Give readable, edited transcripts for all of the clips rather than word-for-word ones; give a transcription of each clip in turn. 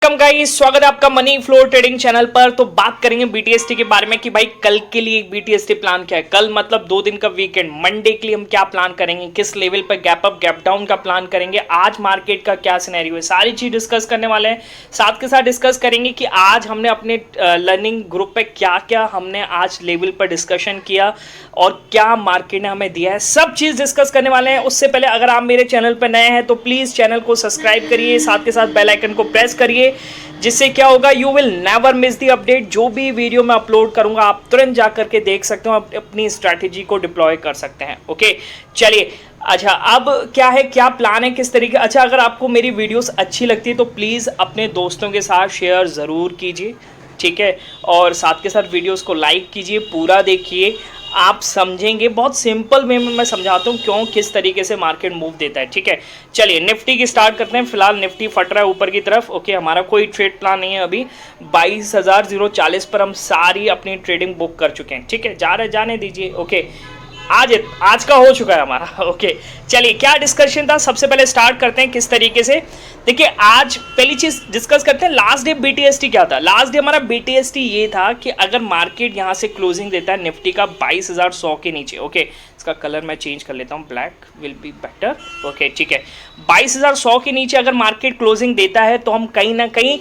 Welcome guys, स्वागत है आपका मनी फ्लो ट्रेडिंग चैनल पर। तो बात करेंगे बीटीएसटी के बारे में कि भाई कल के लिए बीटीएसटी प्लान क्या है। कल मतलब 2 दिन का वीकेंड, मंडे के लिए हम क्या प्लान करेंगे, किस लेवल पर गैप अप गैप डाउन का प्लान करेंगे, आज मार्केट का क्या सिनेरियो है, सारी चीज डिस्कस करने वाले हैं। साथ के साथ डिस्कस करेंगे कि आज हमने अपने लर्निंग ग्रुप पे क्या क्या हमने आज लेवल पर डिस्कशन किया और क्या मार्केट ने हमें दिया है, सब चीज डिस्कस करने वाले हैं। उससे पहले अगर आप मेरे चैनल पर नए हैं तो प्लीज चैनल को सब्सक्राइब करिए, साथ के साथ बेल आइकन को प्रेस करिए, जिससे क्या होगा, you will never miss the update. जो भी वीडियो मैं अपलोड करूंगा आप तुरंत जा करके देख सकते हो, अपनी स्ट्रैटेजी को डिप्लॉय कर सकते हैं। ओके, चलिए। अच्छा, अब क्या है, क्या प्लान है, किस तरीके। अच्छा, अगर आपको मेरी वीडियोस अच्छी लगती है तो प्लीज़ अपने दोस्तों के साथ शेयर ज़रूर कीजिए, ठीक है। और साथ के साथ वीडियोस को लाइक कीजिए, पूरा देखिए, आप समझेंगे। बहुत सिंपल वे में मैं समझाता हूँ क्यों, किस तरीके से मार्केट मूव देता है, ठीक है। चलिए निफ्टी की स्टार्ट करते हैं। फिलहाल निफ्टी फट रहा है ऊपर की तरफ। ओके, हमारा कोई ट्रेड प्लान नहीं है अभी। 22,040 पर हम सारी अपनी ट्रेडिंग बुक कर चुके हैं, ठीक है। जाने दीजिए। ओके, आज का हो चुका है हमारा। ओके, चलिए क्या डिस्कशन था, सबसे पहले स्टार्ट करते हैं किस तरीके से। देखिए, आज पहली चीज डिस्कस करते हैं, लास्ट डे बीटीएसटी क्या था। लास्ट डे हमारा बीटीएसटी ये था कि अगर मार्केट यहां से क्लोजिंग देता है निफ्टी का 22,100 के नीचे। ओके, इसका कलर मैं चेंज कर लेता हूं, black will be better. Okay, ठीक है। 22,100 के नीचे अगर मार्केट क्लोजिंग देता है तो हम कहीं ना कहीं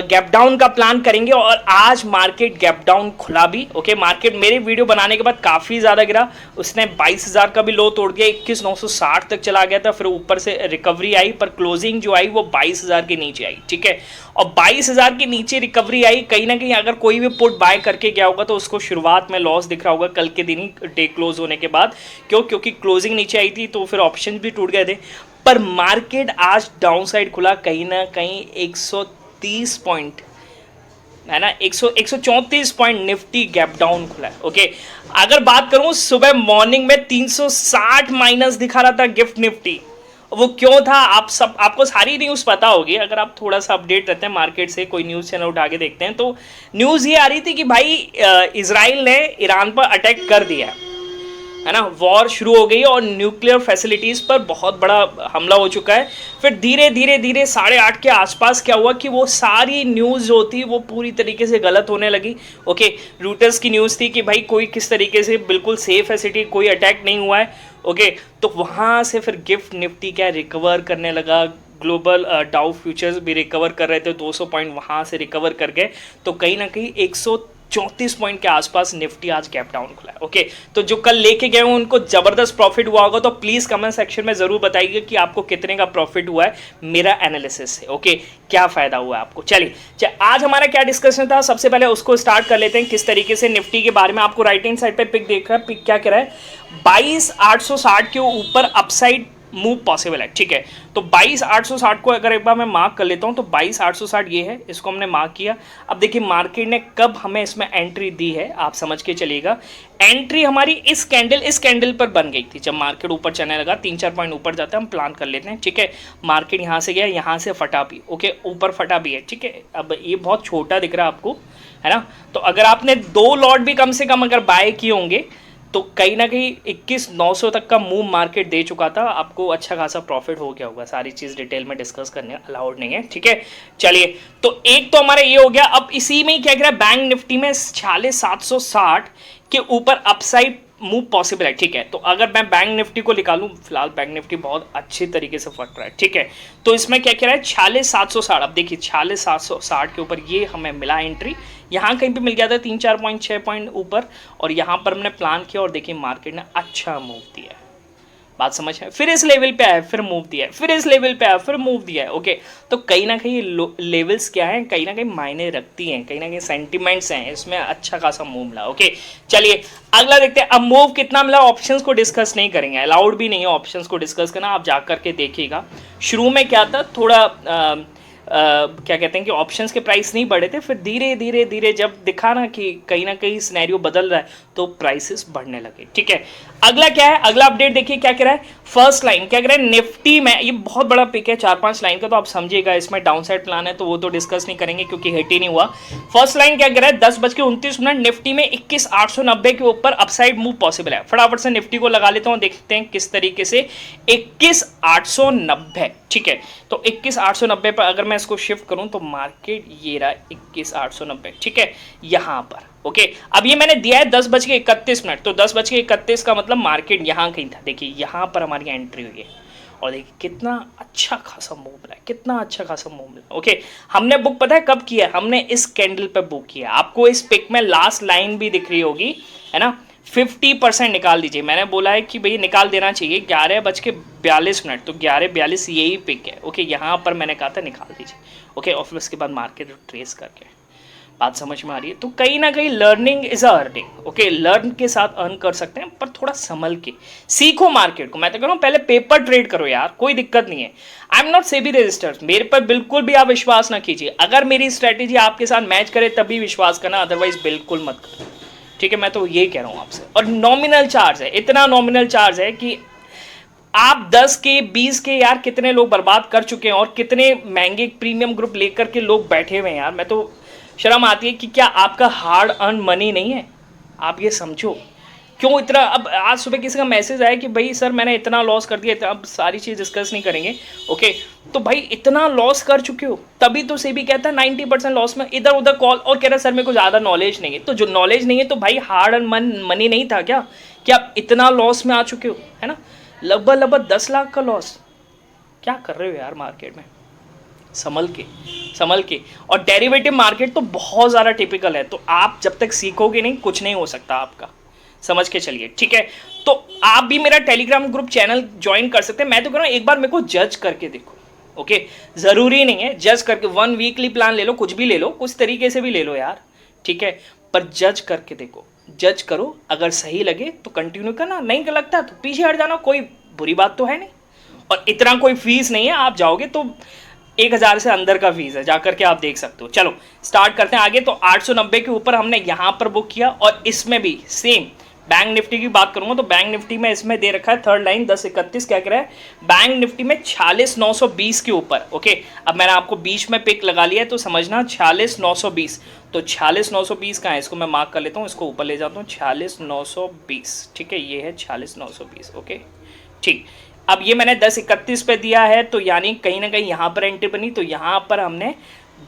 गैप डाउन का प्लान करेंगे, और आज मार्केट गैप डाउन खुला भी। ओके, मार्केट मेरे वीडियो बनाने के बाद काफी ज्यादा गिरा, उसने 22,000 का भी लो तोड़ दिया, 21,960 तक चला गया था, फिर ऊपर से रिकवरी आई, पर क्लोजिंग जो आई वो 22,000 के नीचे आई, ठीक है। और 22,000 के नीचे रिकवरी आई, कहीं ना कहीं अगर कोई भी पुट बाय करके गया होगा तो उसको शुरुआत में लॉस दिख रहा होगा कल के दिन ही, डे क्लोज होने के बाद। क्योंकि क्लोजिंग नीचे आई थी तो फिर ऑप्शन भी टूट गए थे। पर मार्केट आज डाउन साइड खुला, कहीं ना कहीं 130 पॉइंट है ना, 134 पॉइंट निफ्टी गैप डाउन खुला है। ओके, अगर बात करूं सुबह मॉर्निंग में 360 माइनस दिखा रहा था गिफ्ट निफ्टी। वो क्यों था, आपको सारी न्यूज़ पता होगी अगर आप थोड़ा सा अपडेट रहते हैं मार्केट से, कोई न्यूज़ चैनल उठा के देखते हैं तो न्यूज़ ये आ रही थी कि भाई इजराइल ने ईरान पर अटैक कर दिया है ना, वॉर शुरू हो गई और न्यूक्लियर फैसिलिटीज़ पर बहुत बड़ा हमला हो चुका है। फिर धीरे धीरे 8:30 के आसपास क्या हुआ कि वो सारी न्यूज़ जो थी वो पूरी तरीके से गलत होने लगी। ओके, रूटर्स की न्यूज़ थी कि भाई कोई किस तरीके से बिल्कुल सेफ है सिटी, कोई अटैक नहीं हुआ है। ओके, तो वहाँ से फिर गिफ्ट निफ्टी क्या रिकवर करने लगा, ग्लोबल डाउ फ्यूचर्स भी रिकवर कर रहे थे, 200 पॉइंट वहाँ से रिकवर कर गए। तो कहीं ना कहीं 134 पॉइंट के आसपास निफ्टी आज गैप डाउन खुला है। ओके, तो जो कल लेके गए हैं उनको जबरदस्त प्रॉफिट हुआ होगा, तो प्लीज कमेंट सेक्शन में जरूर बताइए कि आपको कितने का प्रॉफिट हुआ है मेरा एनालिसिस से। ओके, क्या फायदा हुआ है आपको। चलिए आज हमारा क्या डिस्कशन था, सबसे पहले उसको स्टार्ट कर लेते हैं। किस तरीके से निफ्टी के बारे में आपको राइट हैंड साइड पे पिक देख रहा है, पिक क्या कह रहा है, 22,860 के ऊपर अपसाइड मूव पॉसिबल है, ठीक है। तो 22,860 को अगर एक बार मैं मार्क कर लेता हूं तो 22,860 ये है, इसको हमने मार्क किया। अब देखिए मार्केट ने कब हमें इसमें एंट्री दी है, आप समझ के चलिएगा। एंट्री हमारी इस कैंडल पर बन गई थी, जब मार्केट ऊपर चलने लगा, 3-4 पॉइंट ऊपर जाता है, हम प्लान कर लेते हैं, ठीक है। मार्केट यहां से गया, यहां से फटा भी, ओके, ऊपर फटा भी है, ठीक है। अब ये बहुत छोटा दिख रहा है आपको, है ना। तो अगर आपने 2 लॉट भी कम से कम अगर बाय किए होंगे तो कहीं ना कहीं 21,900 तक का मूव मार्केट दे चुका था, आपको अच्छा खासा प्रॉफिट हो गया होगा। सारी चीज़ डिटेल में डिस्कस करने अलाउड नहीं है, ठीक है। चलिए, तो एक तो हमारा ये हो गया। अब इसी में ही क्या कह रहा है, बैंक निफ्टी में 46,760 के ऊपर अपसाइड मूव पॉसिबल है, ठीक है। तो अगर मैं बैंक निफ्टी को निकालूं, फिलहाल बैंक निफ्टी बहुत अच्छे तरीके से फट रहा है, ठीक है। तो इसमें क्या कह रहा है, 46,760। अब देखिए 46,760 के ऊपर ये हमें मिला एंट्री, यहाँ कहीं पे मिल गया था 3-4 पॉइंट 6 पॉइंट ऊपर, और यहाँ पर हमने प्लान किया और देखिए मार्केट ने अच्छा मूव दिया है। बात समझ है, फिर इस लेवल पे आया, फिर मूव दिया है, फिर इस लेवल पे आया, फिर मूव दिया है। ओके, तो कहीं ना कहीं लेवल्स क्या हैं, कहीं ना कहीं मायने रखती हैं, कहीं ना कहीं सेंटिमेंट्स हैं, इसमें अच्छा खासा मूव मिला। ओके, चलिए अगला देखते हैं। अब मूव कितना मिला, ऑप्शंस को डिस्कस नहीं करेंगे, अलाउड भी नहीं है ऑप्शंस को डिस्कस करना, आप जा करके देखिएगा। शुरू में क्या था, थोड़ा क्या कहते हैं कि ऑप्शंस के प्राइस नहीं बढ़े थे, फिर धीरे धीरे जब दिखा ना कि कहीं ना कहीं सिनेरियो बदल रहा है तो प्राइसेस बढ़ने लगे, ठीक है। अगला क्या है, अगला अपडेट देखिए क्या कह रहा है। फर्स्ट लाइन क्या कह रहा है, निफ्टी में ये बहुत बड़ा पिक है 4-5 लाइन का, तो आप समझिएगा, इसमें डाउनसाइड प्लान है तो वो तो डिस्कस नहीं करेंगे क्योंकि हिट ही नहीं हुआ। फर्स्ट लाइन क्या कह रहा है, 10:29 निफ्टी में 21,890 के ऊपर अपसाइड मूव पॉसिबल है। फटाफट से निफ्टी को लगा लेता हूँ, देखते हैं किस तरीके से। 21,890, ठीक है। तो 21,890 पर अगर मैं इसको शिफ्ट करूं तो मार्केट ये रहा 21,890, ठीक है, यहां पर। ओके, अब ये मैंने दिया है 10:31, तो 10:31 का मतलब मार्केट यहां कहीं था। देखिए यहां पर हमारी एंट्री हुई है और देखिए कितना अच्छा खासा मूव रहा है, कितना अच्छा खासा मूव रहा है। ओके, हमने बुक पता है कब किया है? हमने इस कैंडल पे बुक किया। आपको इस पिक में लास्ट लाइन भी दिख रही होगी, है ना, 50% निकाल दीजिए। मैंने बोला है कि भैया निकाल देना चाहिए 11:42, तो 11:42 यही पिक है। ओके, यहाँ पर मैंने कहा था निकाल दीजिए। ओके, और फिर उसके बाद मार्केट ट्रेस करके, बात समझ में आ रही है? तो कहीं ना कहीं learning is earning. Okay, learn के साथ अर्न कर सकते हैं, पर थोड़ा संभल के सीखो मार्केट को। मैं तो कह रहा हूँ पहले पेपर ट्रेड करो यार, कोई दिक्कत नहीं है। I am not SEBI registered, मेरे पर बिल्कुल भी आप विश्वास ना कीजिए। अगर मेरी स्ट्रेटेजी आपके साथ मैच करे तभी विश्वास करना, अदरवाइज बिल्कुल मत करो, ठीक है? मैं तो ये कह रहा हूँ आपसे। और नॉमिनल चार्ज है, इतना नॉमिनल चार्ज है कि आप 10 के 20 के यार कितने लोग बर्बाद कर चुके हैं और कितने महंगे प्रीमियम ग्रुप लेकर के लोग बैठे हुए हैं यार। मैं तो शर्म आती है कि क्या आपका हार्ड अर्न मनी नहीं है? आप ये समझो क्यों इतना। अब आज सुबह किसी का मैसेज आया कि भाई सर मैंने इतना लॉस कर दिया, अब सारी चीज़ डिस्कस नहीं करेंगे। ओके, तो भाई इतना लॉस कर चुके हो तभी तो सेबी कहता है 90% लॉस में। इधर उधर कॉल और कह रहा है सर मेरे को ज़्यादा नॉलेज नहीं है। तो जो नॉलेज नहीं है तो भाई हार्ड अर्न मनी नहीं था क्या कि आप इतना लॉस में आ चुके हो, है ना? लगभग 10 लाख का लॉस। क्या कर रहे हो यार मार्केट में? संभल के। और डेरिवेटिव मार्केट तो बहुत ज़्यादा टिपिकल है, तो आप जब तक सीखोगे नहीं कुछ नहीं हो सकता आपका, समझ के चलिए, ठीक है? तो आप भी मेरा टेलीग्राम ग्रुप चैनल ज्वाइन कर सकते हैं। मैं तो कह रहा हूँ एक बार मेरे को जज करके देखो। ओके, ज़रूरी नहीं है जज करके 1 वीकली प्लान ले लो, कुछ भी ले लो, कुछ तरीके से भी ले लो यार, ठीक है? पर जज करके देखो, जज करो, अगर सही लगे तो कंटिन्यू करना, नहीं लगता तो पीछे हट जाना, कोई बुरी बात तो है नहीं। और इतना कोई फीस नहीं है, आप जाओगे तो 1,000 से अंदर का फीस है, जाकर के आप देख सकते हो। चलो स्टार्ट करते हैं आगे। तो 890 के ऊपर हमने यहाँ पर बुक किया और इसमें भी सेम बैंक निफ्टी की बात करूंगा तो बैंक निफ्टी में इसमें दे रखा है थर्ड लाइन 10:31, क्या कह रहा है बैंक निफ्टी में 46,920 के ऊपर। ओके, अब मैंने आपको बीच में पिक लगा लिया है तो समझना 46,920, तो 46,920 कहाँ है? इसको मैं मार्क कर लेता हूँ, इसको ऊपर ले जाता हूँ, 46,920, ठीक है, ये है 46,920। ओके, ठीक। अब ये मैंने 10:31 पे दिया है, तो यानी कहीं ना कहीं यहाँ पर एंट्री बनी, तो यहाँ पर हमने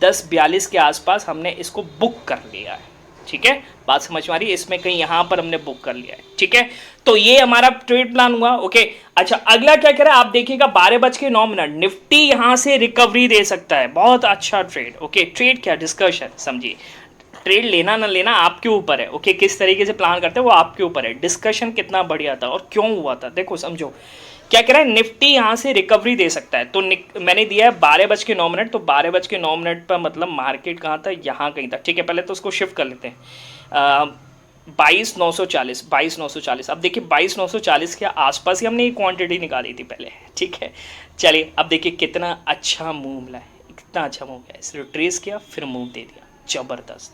10:42 के आसपास हमने इसको बुक कर लिया है, ठीक है? बात समझ में आ रही है? इसमें कहीं यहाँ पर हमने बुक कर लिया है, ठीक है? तो ये हमारा ट्रेड प्लान हुआ। ओके, अच्छा अगला क्या कह रहा है आप देखिएगा, 12:09 निफ्टी यहाँ से रिकवरी दे सकता है, बहुत अच्छा ट्रेड। ओके, ट्रेड क्या, डिस्कशन समझिए, ट्रेड लेना ना लेना आपके ऊपर है। ओके, किस तरीके से प्लान करते हैं वो आपके ऊपर है। डिस्कशन कितना बढ़िया था और क्यों हुआ था, देखो समझो क्या कह रहा है, निफ्टी यहाँ से रिकवरी दे सकता है। तो मैंने दिया है 12:09, तो 12:09 पर मतलब मार्केट कहाँ था, यहाँ कहीं था, ठीक है? पहले तो उसको शिफ्ट कर लेते हैं, 22,940। अब देखिए 22,940 के आसपास ही हमने ये क्वांटिटी निकाली थी पहले, ठीक है? चलिए अब देखिए कितना अच्छा मूव मिला है, कितना अच्छा मूव है, इसने ट्रेस किया फिर मूव दे दिया, ज़बरदस्त।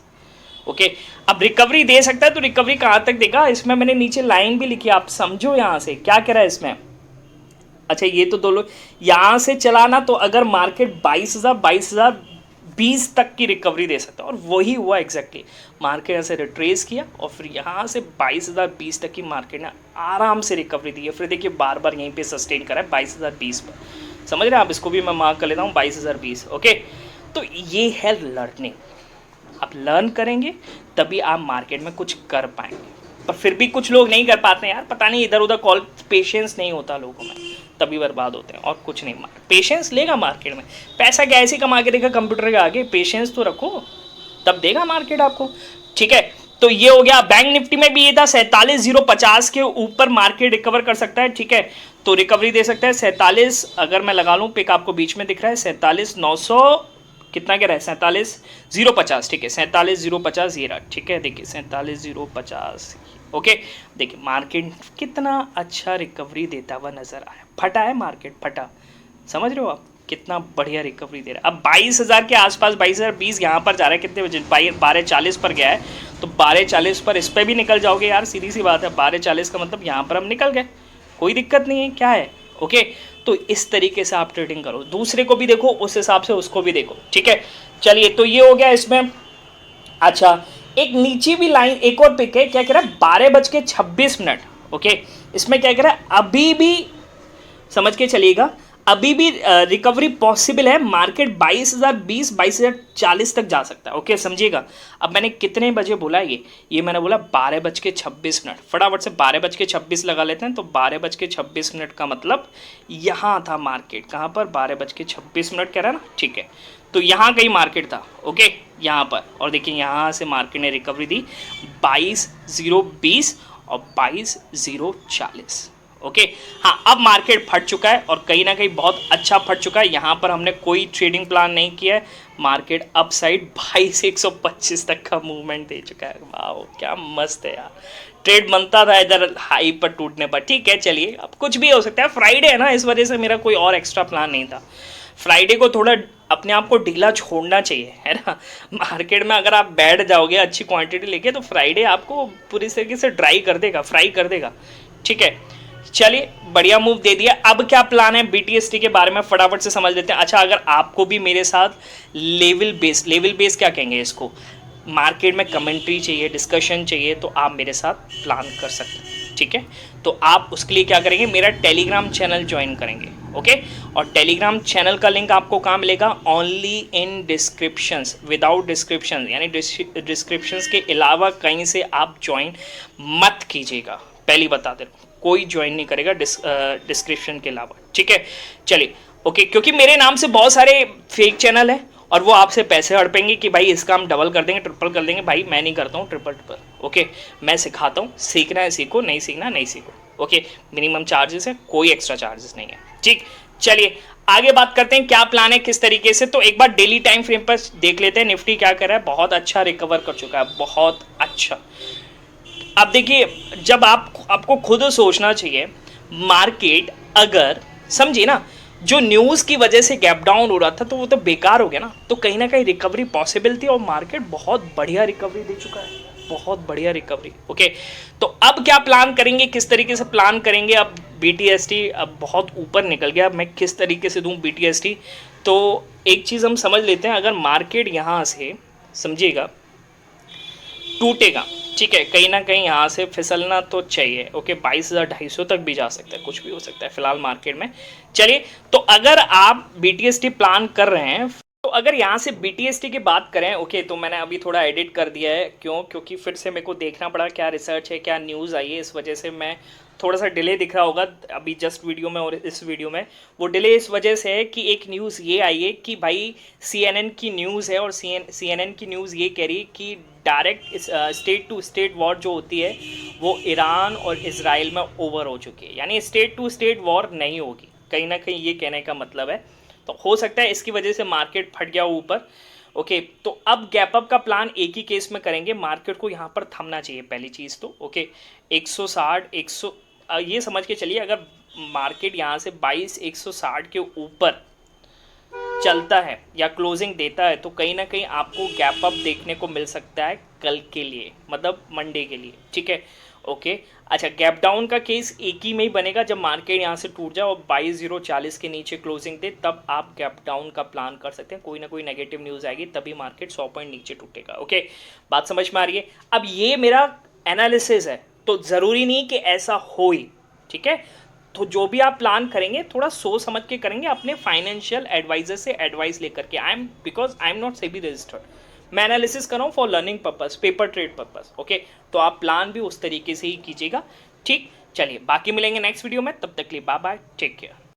ओके, अब रिकवरी दे सकता है, तो रिकवरी कहाँ तक देगा, इसमें मैंने नीचे लाइन भी लिखी, आप समझो यहाँ से क्या कह रहा है इसमें। अच्छा ये तो दो लोग यहाँ से चलाना, तो अगर मार्केट 22,020 तक की रिकवरी दे सकता है, और वही हुआ एग्जैक्टली। मार्केट यहाँ से रिट्रेस किया और फिर यहाँ से 22,020 तक की मार्केट ने आराम से रिकवरी दी है। फिर देखिए बार बार यहीं पे सस्टेन करा है 22,020 पर, समझ रहे हैं आप? इसको भी मैं मार्क कर लेता हूँ 22,020। ओके, तो ये है लर्निंग, आप लर्न करेंगे तभी आप मार्केट में कुछ कर पाएंगे। पर फिर भी कुछ लोग नहीं कर पाते हैं यार, पता नहीं इधर उधर कॉल, पेशेंस नहीं होता लोगों में, तभी बर्बाद होते हैं और कुछ नहीं। पेशेंस लेगा मार्केट में, पैसा कैसे कमा के देगा कंप्यूटर के आगे, पेशेंस तो रखो तब देगा मार्केट आपको, ठीक है? तो ये हो गया। बैंक निफ्टी में भी ये था 47,050 के ऊपर मार्केट रिकवर कर सकता है, ठीक है? तो रिकवरी दे सकता है 47, अगर मैं लगा लूँ पिक आपको बीच में दिख रहा है 47,900 कितना कह रहा है 47,050, ठीक है? 47,050 ये रहा, ठीक है? देखिए 47,050। ओके, देखिए मार्केट कितना अच्छा रिकवरी देता हुआ नजर आया, फटा है मार्केट, फटा, समझ रहे हो आप? कितना बढ़िया रिकवरी दे रहा है। अब 22,000 के आसपास 22,020 यहाँ पर जा रहा है, कितने बजे 12:40 पर गया है, तो 12:40 पर इस पर भी निकल जाओगे यार, सीधी सी बात है। 12:40 का मतलब यहाँ पर हम निकल गए, कोई दिक्कत नहीं है, क्या है? ओके, तो इस तरीके से आप ट्रेडिंग करो, दूसरे को भी देखो उस हिसाब से उसको भी देखो, ठीक है? चलिए तो ये हो गया इसमें। अच्छा एक नीचे भी लाइन एक और पिक है, क्या कह रहा है 12:26। ओके, इसमें क्या कह रहा है, अभी भी समझ के चलिएगा, अभी भी रिकवरी पॉसिबल है। मार्केट 22,020 22,040 तक जा सकता है। ओके समझिएगा। अब मैंने कितने बजे बोला ये मैंने बोला 12:26। फटाफट से 12:26 लगा लेते हैं। तो 12:26 का मतलब यहाँ था मार्केट, कहाँ पर 12:26 कह रहा है ना, ठीक है। तो यहाँ कहीं मार्केट था, ओके यहाँ पर। और देखिए यहाँ से मार्केट ने रिकवरी दी 22,020 और 22,040। ओके हाँ, अब मार्केट फट चुका है और कहीं ना कहीं बहुत अच्छा फट चुका है। यहाँ पर हमने कोई ट्रेडिंग प्लान नहीं किया है। मार्केट अप साइड 22,125 तक का मूवमेंट दे चुका है। वाह क्या मस्त है यार, ट्रेड बनता था इधर हाई पर टूटने पर। ठीक है चलिए, अब कुछ भी हो सकता है, फ्राइडे है ना, इस वजह से मेरा कोई और एक्स्ट्रा प्लान नहीं था। फ्राइडे को थोड़ा अपने आप को ढीला छोड़ना चाहिए, है ना। मार्केट में अगर आप बैठ जाओगे अच्छी क्वांटिटी लेके तो फ्राइडे आपको पूरी तरीके से ड्राई कर देगा, फ्राई कर देगा। ठीक है चलिए, बढ़िया मूव दे दिया। अब क्या प्लान है BTST के बारे में फटाफट से समझ लेते हैं। अच्छा, अगर आपको भी मेरे साथ लेवल बेस क्या कहेंगे इसको, मार्केट में कमेंट्री चाहिए, डिस्कशन चाहिए, तो आप मेरे साथ प्लान कर सकते हैं। ठीक है, तो आप उसके लिए क्या करेंगे, मेरा टेलीग्राम चैनल ज्वाइन करेंगे। ओके, और टेलीग्राम चैनल का लिंक आपको कहाँ मिलेगा, only in descriptions, without description, यानी डिस्क्रिप्शंस के अलावा कहीं से आप ज्वाइन मत कीजिएगा। पहली बता दे रहा हूँ, कोई ज्वाइन नहीं करेगा डिस्क्रिप्शन के अलावा। ठीक है चलिए ओके, क्योंकि मेरे नाम से बहुत सारे फेक चैनल हैं और वो आपसे पैसे हड़पेंगे कि भाई इसका हम डबल कर देंगे, ट्रिपल कर देंगे। भाई मैं नहीं करता हूँ ट्रिपल। ओके, मैं सिखाता हूँ, सीखना है सीखो, नहीं सीखना नहीं सीखो। ओके, मिनिमम चार्जेस है, कोई एक्स्ट्रा चार्जेस नहीं है। ठीक चलिए आगे बात करते हैं क्या प्लान है किस तरीके से। तो एक बार डेली टाइम फ्रेम पर देख लेते हैं निफ्टी क्या कर रहा है। बहुत अच्छा रिकवर कर चुका है, बहुत अच्छा। अब देखिए, जब आपको खुद सोचना चाहिए, मार्केट अगर समझिए ना, जो न्यूज़ की वजह से गैप डाउन हो रहा था तो वो तो बेकार हो गया ना। तो कहीं ना कहीं रिकवरी पॉसिबल थी और मार्केट बहुत बढ़िया रिकवरी दे चुका है, बहुत बढ़िया रिकवरी। ओके, तो अब क्या प्लान करेंगे, किस तरीके से प्लान करेंगे। अब BTST अब बहुत ऊपर निकल गया, अब मैं किस तरीके से दूं BTST। तो एक चीज़ हम समझ लेते हैं, अगर मार्केट यहाँ से समझिएगा टूटेगा, ठीक है, कहीं ना कहीं यहाँ से फिसलना तो चाहिए। ओके, 22,250 तक भी जा सकता है, कुछ भी हो सकता है फिलहाल मार्केट में। चलिए, तो अगर आप BTST प्लान कर रहे हैं, तो अगर यहाँ से BTST की बात करें, ओके, तो मैंने अभी थोड़ा एडिट कर दिया है। क्यों, क्योंकि फिर से मेरे को देखना पड़ा क्या रिसर्च है, क्या न्यूज़ आई है, इस वजह से मैं थोड़ा सा डिले दिख रहा होगा अभी जस्ट वीडियो में और इस वीडियो में। वो डिले इस वजह से है कि एक न्यूज़ ये आई है कि भाई CNN की न्यूज़ है और CNN की न्यूज़ ये कह रही है कि direct state to state war जो होती है वो ईरान और इजराइल में ओवर हो चुकी है, यानी स्टेट टू स्टेट वॉर नहीं होगी। कहीं ना कहीं ये कहने का मतलब है, तो हो सकता है इसकी वजह से मार्केट फट गया ऊपर। ओके, तो अब गैप अप का प्लान एक ही केस में करेंगे, मार्केट को यहाँ पर थमना चाहिए पहली चीज़ तो। ओके, 160 100 ये समझ के चलिए, अगर मार्केट यहाँ से 22,160 के ऊपर चलता है या क्लोजिंग देता है तो कहीं ना कहीं आपको गैप अप देखने को मिल सकता है कल के लिए, मतलब मंडे के लिए। ठीक है ओके, अच्छा, गैप डाउन का केस एक ही में ही बनेगा जब मार्केट यहाँ से टूट जाए और 22,040 के नीचे क्लोजिंग दे, तब आप गैप डाउन का प्लान कर सकते हैं। कोई ना कोई नेगेटिव न्यूज़ आएगी तभी मार्केट 100 पॉइंट नीचे टूटेगा। ओके, बात समझ में आ रही है। अब ये मेरा एनालिसिस है, तो ज़रूरी नहीं कि ऐसा हो ही। ठीक है, तो जो भी आप प्लान करेंगे थोड़ा सोच समझ के करेंगे, अपने फाइनेंशियल एडवाइजर से एडवाइस लेकर के। Because I am not SEBI registered, मैं एनालिसिस कर रहा हूँ for learning purpose, paper trade purpose. Okay, तो आप प्लान भी उस तरीके से ही कीजिएगा। ठीक, चलिए बाकी मिलेंगे नेक्स्ट वीडियो में, तब तक के लिए बाय बाय, टेक केयर।